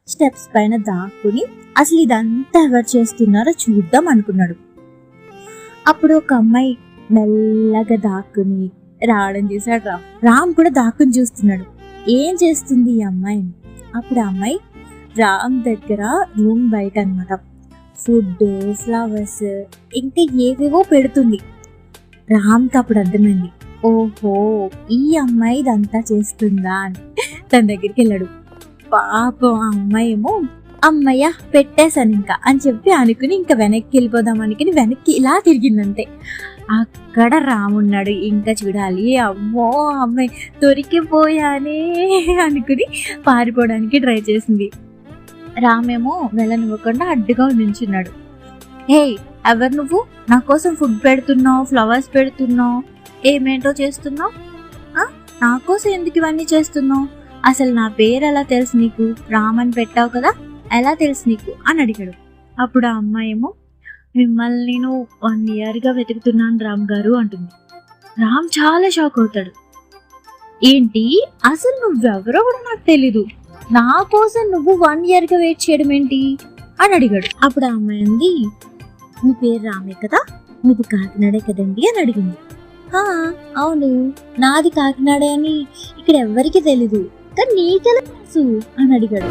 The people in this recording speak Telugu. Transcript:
స్టెప్స్ పైన దాక్కుని అసలు ఇదంతా ఎవరు చేస్తున్నారో చూద్దాం అనుకున్నాడు. అప్పుడు ఒక అమ్మాయి మెల్లగా దాక్కుని రావడం చూసాడు రామ్ కూడా దాక్కుని చూస్తున్నాడు ఏం చేస్తుంది ఈ అమ్మాయిని. అప్పుడు అమ్మాయి రామ్ దగ్గర రూమ్ బయట అన్నమాట ఫుడ్, ఫ్లవర్స్ ఇంకా ఏవేవో పెడుతుంది. రామ్కి అప్పుడు అర్థమైంది, ఓహో ఈ అమ్మాయి ఇదంతా చేస్తుందా అని. తన దగ్గరికి వెళ్ళాడు. పాపం ఆ అమ్మాయి ఏమో అమ్మయ్య పెట్టేశాను ఇంకా అని చెప్పి అనుకుని ఇంకా వెనక్కి వెళ్ళిపోదాం అనుకుని వెనక్కి ఇలా తిరిగిందంతే. అక్కడ రామున్నాడు. ఇంకా చూడాలి, అమ్మో అమ్మాయి దొరికిపోయానే అనుకుని పారిపోవడానికి ట్రై చేసింది. రామేమో వెళ్ళనివ్వకుండా అడ్డుగా నించున్నాడు. హే ఎవరు నువ్వు? నా కోసం ఫుడ్ పెడుతున్నావు, ఫ్లవర్స్ పెడుతున్నావు, ఏమేంటో చేస్తున్నావు, నా కోసం ఎందుకు ఇవన్నీ చేస్తున్నావు? అసలు నా పేరు ఎలా తెలుసు నీకు? రామ్ అని పెట్టావు కదా, ఎలా తెలుసు నీకు అని అడిగాడు. అప్పుడు ఆ అమ్మాయి ఏమో మిమ్మల్ని నేను 1 yearగా వెతుకుతున్నాను రామ్ గారు అంటుంది. రామ్ చాలా షాక్ అవుతాడు. ఏంటి అసలు నువ్వెవరో కూడా నాకు తెలీదు, నా కోసం నువ్వు 1 yearగా వెయిట్ చేయడం ఏంటి అని అడిగాడు. అప్పుడు ఆ అమ్మాయి అంది, మీ పేరు రామే కదా, మీది కాకినాడే కదండి అని అడిగింది. అవును నాది కాకినాడే అని ఇక్కడ ఎవ్వరికి తెలీదు, కానీ నీకెలా తెలుసు అని అడిగాడు.